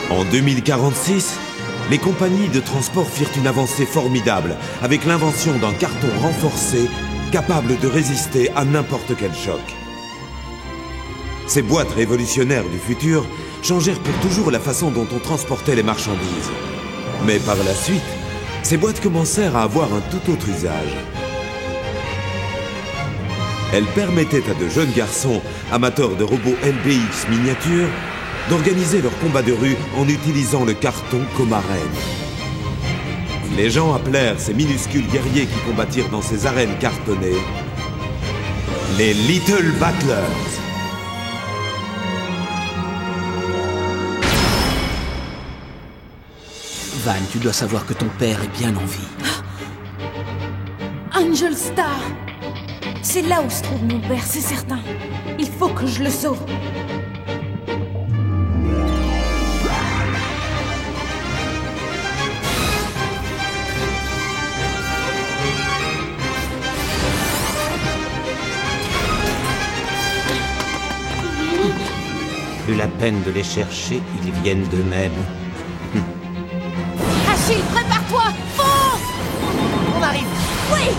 En 2046, les compagnies de transport firent une avancée formidable avec l'invention d'un carton renforcé capable de résister à n'importe quel choc. Ces boîtes révolutionnaires du futur changèrent pour toujours la façon dont on transportait les marchandises. Mais par la suite, ces boîtes commencèrent à avoir un tout autre usage. Elles permettaient à de jeunes garçons, amateurs de robots LBX miniatures, d'organiser leurs combats de rue en utilisant le carton comme arène. Les gens appelèrent ces minuscules guerriers qui combattirent dans ces arènes cartonnées les Little Battlers. Van, tu dois savoir que ton père est bien en vie. Angel Star! C'est là où se trouve mon père, c'est certain. Il faut que je le sauve. Plus la peine de les chercher, ils viennent d'eux-mêmes. Achille, prépare-toi! Fonce! On arrive. Oui!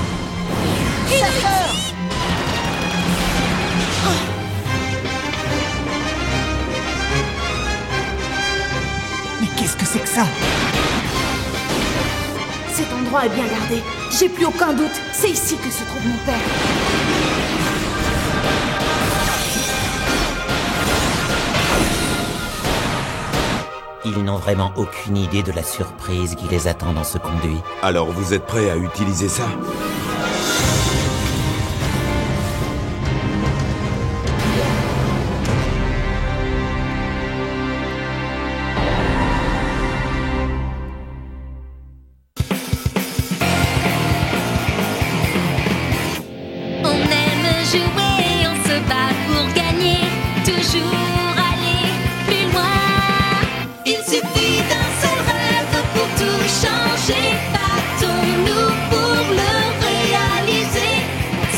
Mais qu'est-ce que c'est que ça? Cet endroit est bien gardé. J'ai plus aucun doute. C'est ici que se trouve mon père. Ils n'ont vraiment aucune idée de la surprise qui les attend dans ce conduit. Alors vous êtes prêts à utiliser ça? On aime jouer, on se bat pour gagner, toujours aller plus loin. Il suffit d'un seul rêve pour tout changer. Battons-nous pour le réaliser.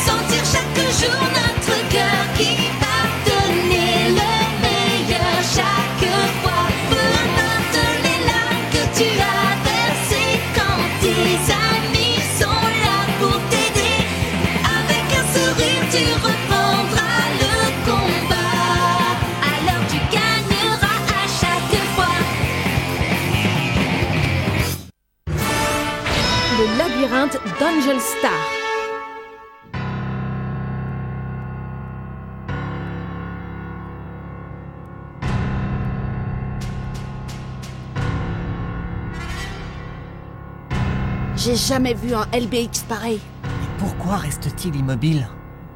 Sentir chaque jour notre cœur qui va donner le meilleur chaque fois. Peu importe les larmes que tu as versées, quand tes amis sont là pour t'aider. Avec un sourire tu reprendras le combat. Alors tu gagneras à chaque fois. Le labyrinthe d'Angel Star. J'ai jamais vu un LBX pareil. Et pourquoi reste-t-il immobile?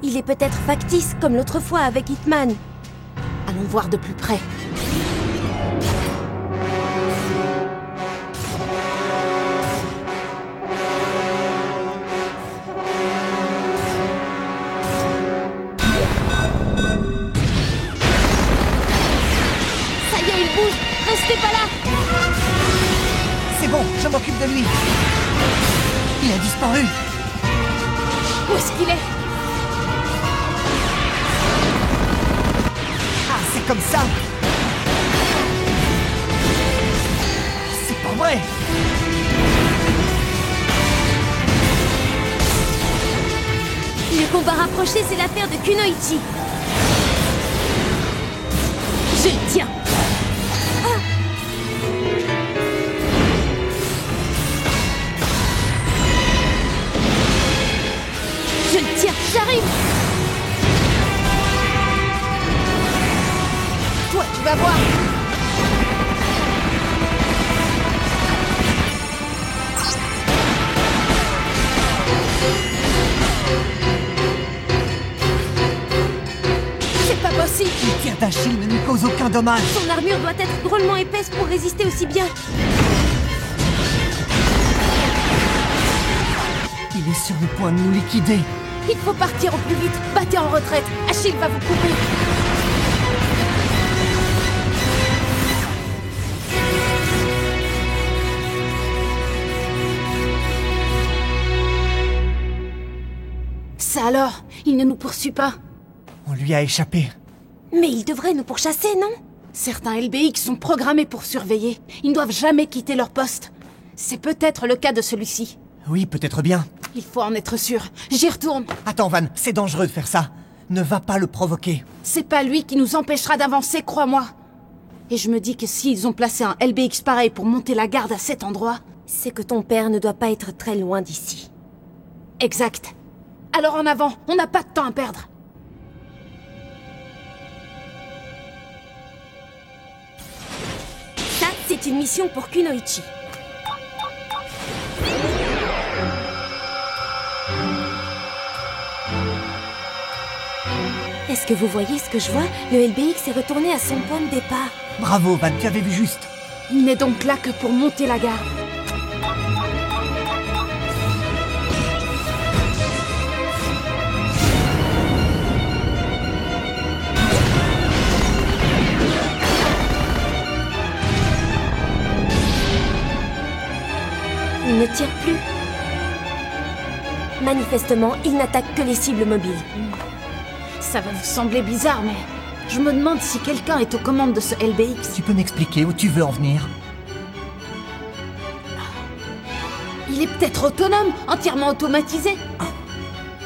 Il est peut-être factice, comme l'autre fois avec Hitman. Allons voir de plus près. Ça y est, il bouge. Restez pas là. C'est bon, je m'occupe de lui. Il a disparu. Où est-ce qu'il est? Ah, c'est comme ça. C'est pas vrai. Le combat rapproché, c'est l'affaire de Kunoichi. Je le tiens. Ah. Je le tiens, j'arrive. Toi, tu vas voir. C'est pas possible. Le tir d'Achille ne lui cause aucun dommage. Son armure doit être drôlement épaisse pour résister aussi bien. Il est sur le point de nous liquider. Il faut partir au plus vite. Battez en retraite. Achille va vous couper. Ça alors, il ne nous poursuit pas. On lui a échappé. Mais il devrait nous pourchasser, non? Certains LBX sont programmés pour surveiller. Ils ne doivent jamais quitter leur poste. C'est peut-être le cas de celui-ci. Oui, peut-être bien. Il faut en être sûr. J'y retourne. Attends, Van, c'est dangereux de faire ça. Ne va pas le provoquer. C'est pas lui qui nous empêchera d'avancer, crois-moi. Et je me dis que s'ils ont placé un LBX pareil pour monter la garde à cet endroit... C'est que ton père ne doit pas être très loin d'ici. Exact. Alors en avant, on n'a pas de temps à perdre. Ça, c'est une mission pour Kunoichi. Est-ce que vous voyez ce que je vois? Le LBX est retourné à son point de départ. Bravo, Van, tu avais vu juste. Il n'est donc là que pour monter la garde. Il ne tire plus. Manifestement, il n'attaque que les cibles mobiles. Ça va vous sembler bizarre, mais... je me demande si quelqu'un est aux commandes de ce LBX. Tu peux m'expliquer où tu veux en venir? Il est peut-être autonome, entièrement automatisé.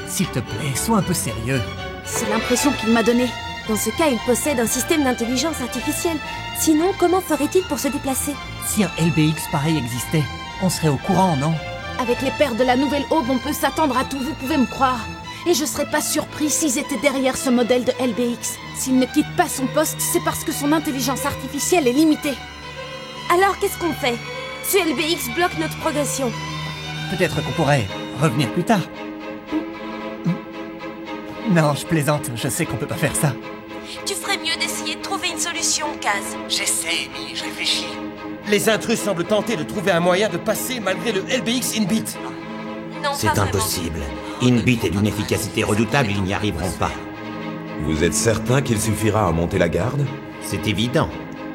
S'il te plaît, sois un peu sérieux. C'est l'impression qu'il m'a donnée. Dans ce cas, il possède un système d'intelligence artificielle. Sinon, comment ferait-il pour se déplacer? Si un LBX pareil existait, on serait au courant, non? Avec les pères de la Nouvelle Aube, on peut s'attendre à tout, vous pouvez me croire. Et je serais pas surpris s'ils étaient derrière ce modèle de LBX. S'il ne quitte pas son poste, c'est parce que son intelligence artificielle est limitée. Alors, qu'est-ce qu'on fait? Ce LBX bloque notre progression. Peut-être qu'on pourrait revenir plus tard. Non, je plaisante, je sais qu'on peut pas faire ça. Tu ferais mieux d'essayer de trouver une solution, Kaz. J'essaie, Amy, je réfléchis. Les intrus semblent tenter de trouver un moyen de passer malgré le LBX Inbit. Non, C'est pas vraiment. impossible. Inbit est d'une efficacité redoutable, ils n'y arriveront pas. Vous êtes certain qu'il suffira à monter la garde? C'est évident.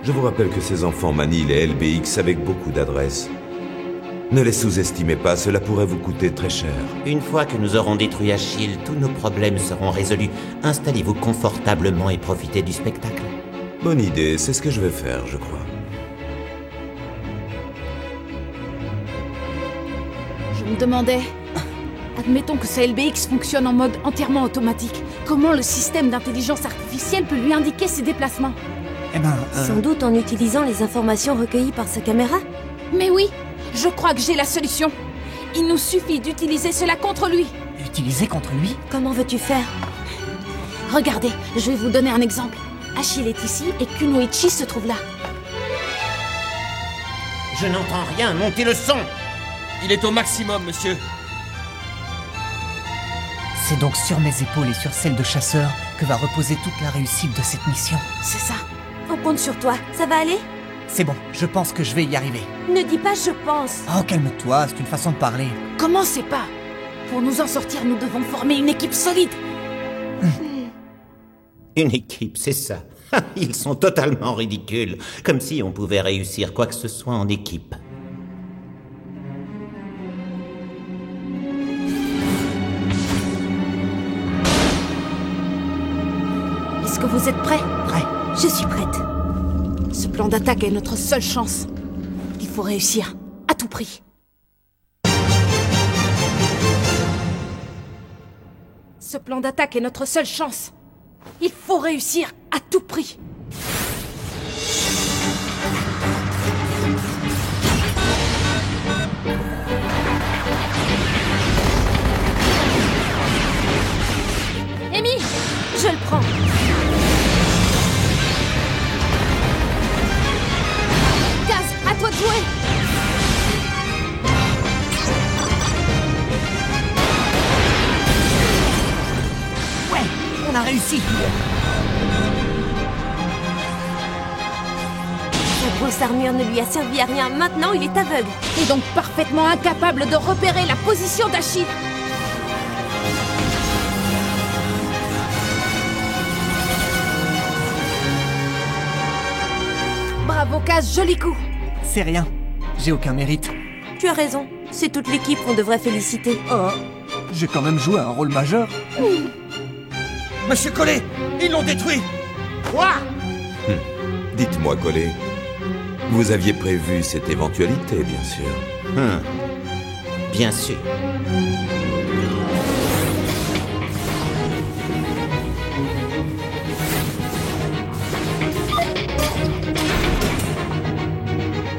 Je vous rappelle que ces enfants manient les LBX avec beaucoup d'adresse. Ne les sous-estimez pas, cela pourrait vous coûter très cher. Une fois que nous aurons détruit Achille, tous nos problèmes seront résolus. Installez-vous confortablement et profitez du spectacle. Bonne idée, c'est ce que je vais faire, je crois. Je me demandais... Admettons que ce LBX fonctionne en mode entièrement automatique. Comment le système d'intelligence artificielle peut lui indiquer ses déplacements? Eh ben, Sans doute en utilisant les informations recueillies par sa caméra. Mais oui, je crois que j'ai la solution. Il nous suffit d'utiliser cela contre lui. utiliser contre lui? Comment veux-tu faire? Regardez, je vais vous donner un exemple. Achille est ici et Kunoichi se trouve là. Je n'entends rien, montez le son! Il est au maximum, monsieur. C'est donc sur mes épaules et sur celles de chasseur que va reposer toute la réussite de cette mission. C'est ça. On compte sur toi. Ça va aller? C'est bon, je pense que je vais y arriver. Ne dis pas je pense. Oh, calme-toi, c'est une façon de parler. Commencez pas. Pour nous en sortir, nous devons former une équipe solide. Une équipe, c'est ça. Ils sont totalement ridicules. Comme si on pouvait réussir quoi que ce soit en équipe. Est-ce que vous êtes prêts? Prêt? Je suis prête. Ce plan d'attaque est notre seule chance. Il faut réussir, à tout prix. Ce plan d'attaque est notre seule chance. Il faut réussir, à tout prix. Amy, je le prends. Kaz, à toi de jouer. Ouais, on a réussi. Sa grosse armure ne lui a servi à rien. Maintenant, il est aveugle. Et donc parfaitement incapable de repérer la position d'Achille. Bravo Kaz, joli coup. C'est rien, j'ai aucun mérite. Tu as raison. C'est toute l'équipe qu'on devrait féliciter. Oh, j'ai quand même joué un rôle majeur. Monsieur Collet, ils l'ont détruit. Quoi? Dites-moi, Collet, vous aviez prévu cette éventualité, bien sûr. Bien sûr.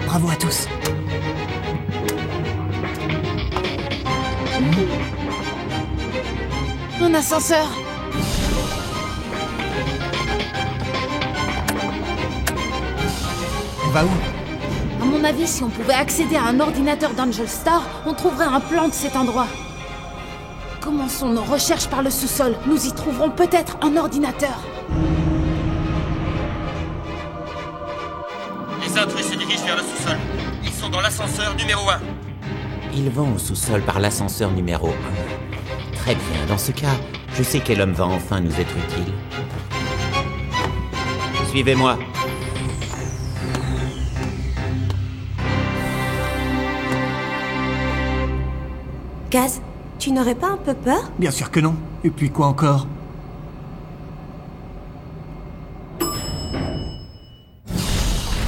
Bravo à tous. Un ascenseur. On va où? À mon avis, si on pouvait accéder à un ordinateur d'Angel Star, on trouverait un plan de cet endroit. Commençons nos recherches par le sous-sol. Nous y trouverons peut-être un ordinateur. Les intrus se dirigent vers le sous-sol. Ils sont dans l'ascenseur numéro 1. Ils vont au sous-sol par l'ascenseur numéro 1. Très bien, dans ce cas, je sais quel homme va enfin nous être utile. Suivez-moi. Gaz, tu n'aurais pas un peu peur? Bien sûr que non. Et puis quoi encore?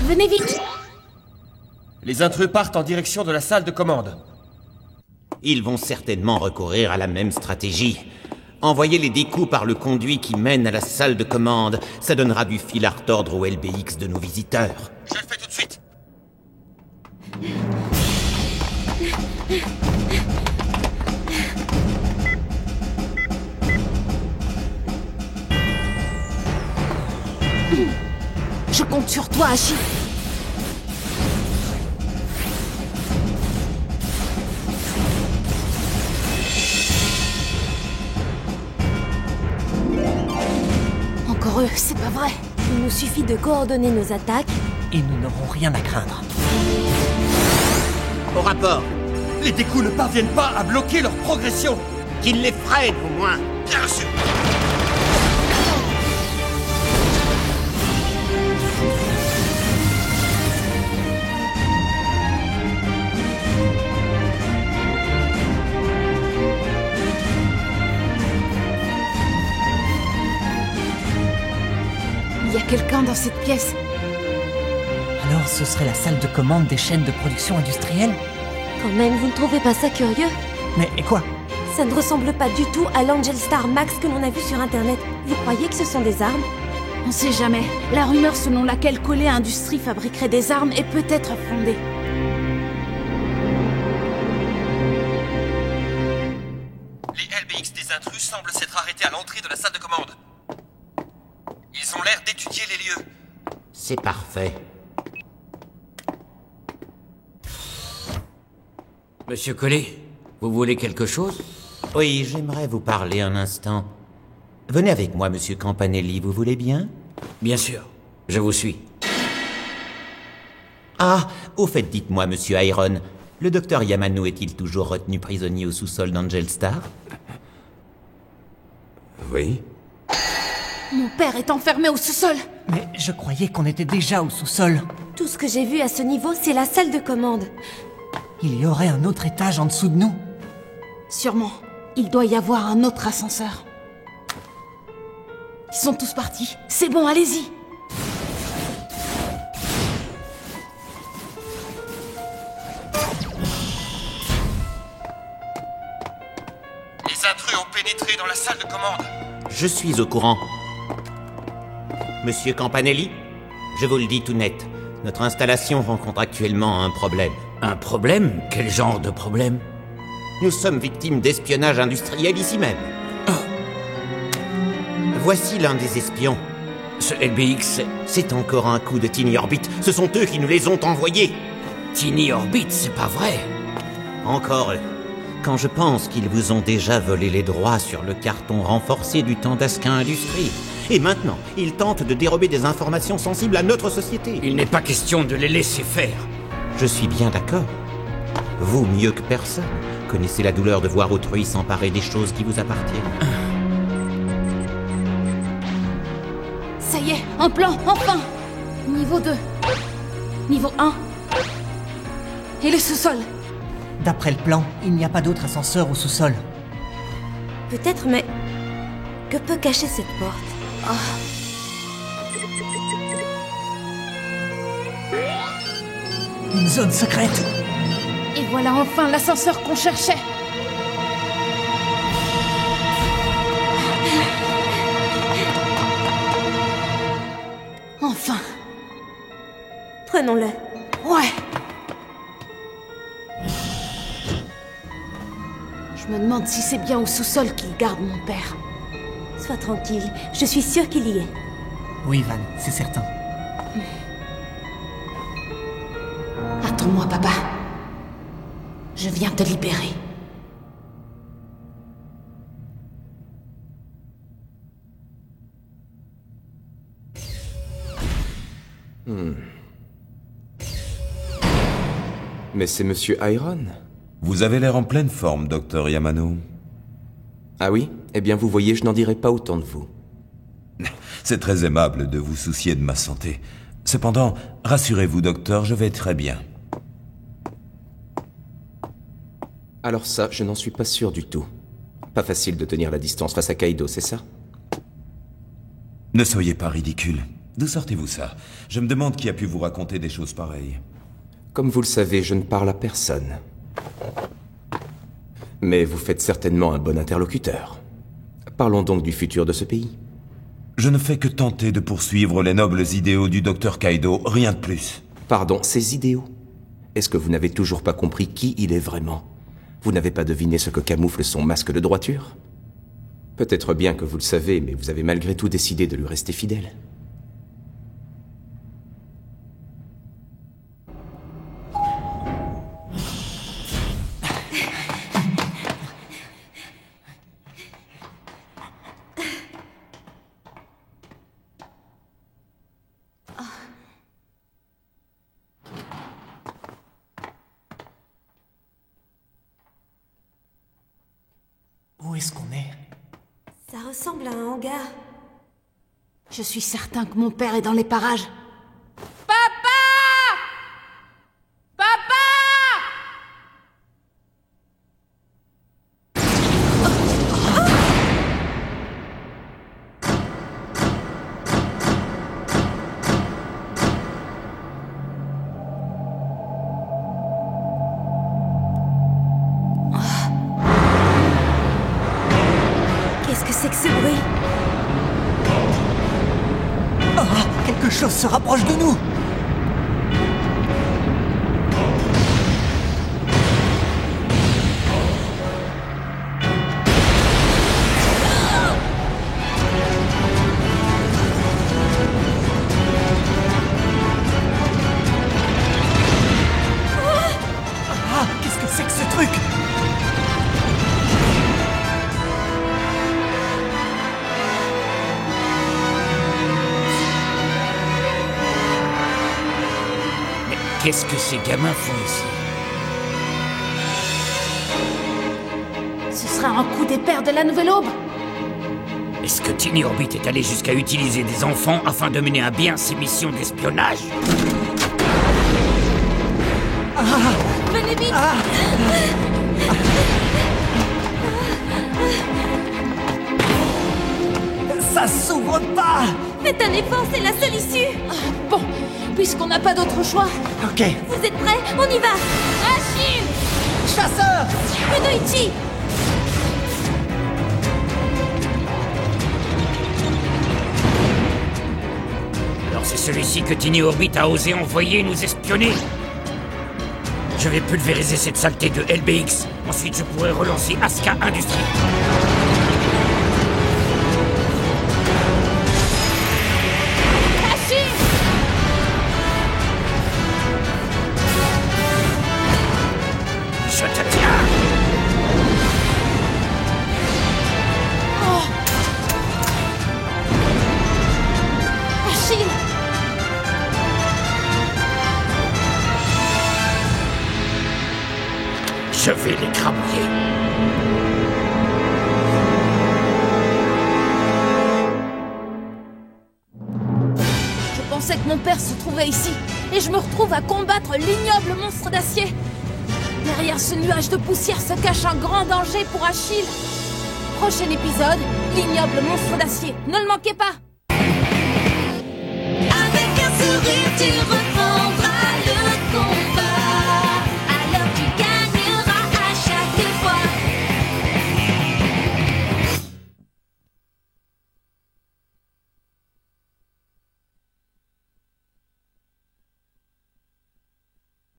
Venez vite. Les intrus partent en direction de la salle de commande. Ils vont certainement recourir à la même stratégie. Envoyer des coups par le conduit qui mène à la salle de commande. Ça donnera du fil à retordre au LBX de nos visiteurs. Je le fais tout de suite. Je compte sur toi, Hachi. Encore eux, c'est pas vrai. Il nous suffit de coordonner nos attaques. Et nous n'aurons rien à craindre. Au rapport. Les décous ne parviennent pas à bloquer leur progression. Qu'ils les freinent, au moins. Bien reçu. Il y a quelqu'un dans cette pièce. Alors ce serait la salle de commande des chaînes de production industrielle? Quand même, vous ne trouvez pas ça curieux? Mais et quoi? Ça ne ressemble pas du tout à l'Angel Star Max que l'on a vu sur Internet. Vous croyez que ce sont des armes? On sait jamais. La rumeur selon laquelle Collet Industries fabriquerait des armes est peut-être fondée. Les LBX des intrus semblent s'être arrêtés à l'entrée de la salle de commande. Ils ont l'air d'étudier les lieux. C'est parfait. Monsieur Collet, vous voulez quelque chose? Oui, j'aimerais vous parler un instant. Venez avec moi, monsieur Campanelli, vous voulez bien? Bien sûr, je vous suis. Ah, au fait, dites-moi, monsieur Iron, le docteur Yamano est-il toujours retenu prisonnier au sous-sol d'Angel Star? Oui. Mon père est enfermé au sous-sol. Mais je croyais qu'on était déjà au sous-sol. Tout ce que j'ai vu à ce niveau, c'est la salle de commande. Il y aurait un autre étage en dessous de nous. Sûrement. Il doit y avoir un autre ascenseur. Ils sont tous partis. C'est bon, allez-y. Les intrus ont pénétré dans la salle de commande. Je suis au courant. Monsieur Campanelli, je vous le dis tout net, notre installation rencontre actuellement un problème. Un problème? Quel genre de problème? Nous sommes victimes d'espionnage industriel ici même. Voici l'un des espions. Ce LBX, C'est encore un coup de Tiny Orbit. Ce sont eux qui nous les ont envoyés. Tiny Orbit, c'est pas vrai. Encore eux. Quand je pense qu'ils vous ont déjà volé les droits sur le carton renforcé du temps d'Askin Industries. Et maintenant, ils tentent de dérober des informations sensibles à notre société. Il n'est pas question de les laisser faire. Je suis bien d'accord. Vous, mieux que personne, connaissez la douleur de voir autrui s'emparer des choses qui vous appartiennent. Ça y est, un plan, enfin. Niveau 2. Niveau 1. Et le sous-sol. D'après le plan, il n'y a pas d'autre ascenseur au sous-sol. Peut-être, mais... Que peut cacher cette porte? Une zone secrète. Et voilà enfin l'ascenseur qu'on cherchait. Enfin. Prenons-le. Ouais. Je me demande si c'est bien au sous-sol qu'il garde mon père. Sois tranquille, je suis sûre qu'il y est. Oui, Van, c'est certain. Attends-moi, papa. Je viens te libérer. Mais c'est Monsieur Iron. Vous avez l'air en pleine forme, docteur Yamano. Ah oui? Eh bien, vous voyez, je n'en dirai pas autant de vous. C'est très aimable de vous soucier de ma santé. Cependant, rassurez-vous, docteur, je vais très bien. Alors ça, je n'en suis pas sûr du tout. Pas facile de tenir la distance face à Kaido, c'est ça? Ne soyez pas ridicule. D'où sortez-vous ça? Je me demande qui a pu vous raconter des choses pareilles. Comme vous le savez, je ne parle à personne. Mais vous faites certainement un bon interlocuteur. Parlons donc du futur de ce pays. Je ne fais que tenter de poursuivre les nobles idéaux du docteur Kaido, rien de plus. Pardon, ces idéaux? Est-ce que vous n'avez toujours pas compris qui il est vraiment? Vous n'avez pas deviné ce que camoufle son masque de droiture? Peut-être bien que vous le savez, mais vous avez malgré tout décidé de lui rester fidèle. Où est-ce qu'on est? Ça ressemble à un hangar. Je suis certain que mon père est dans les parages. Qu'est-ce que c'est que ce bruit? Oh, quelque chose se rapproche de nous. Ah, qu'est-ce que c'est que ce truc? Qu'est-ce que ces gamins font ici? Ce sera un coup des pères de la Nouvelle Aube. Est-ce que Tiny Orbit est allé jusqu'à utiliser des enfants afin de mener à bien ses missions d'espionnage? Venez vite! Ça s'ouvre pas. Faites un effort, c'est la seule issue! Bon, puisqu'on n'a pas d'autre choix. Ok. Vous êtes prêts? On y va! Achille! Chasseur! Kunoichi! Alors c'est celui-ci que Tiny Orbit a osé envoyer nous espionner. Je vais pulvériser cette saleté de LBX. Ensuite, je pourrai relancer Asuka Industries. Je te tiens! Achille! Je vais l'écrabouiller. Je pensais que mon père se trouvait ici, et je me retrouve à combattre l'ignoble monstre d'acier. Derrière ce nuage de poussière se cache un grand danger pour Achille. Prochain épisode, l'ignoble monstre d'acier. Ne le manquez pas! Avec un sourire, tu reviens.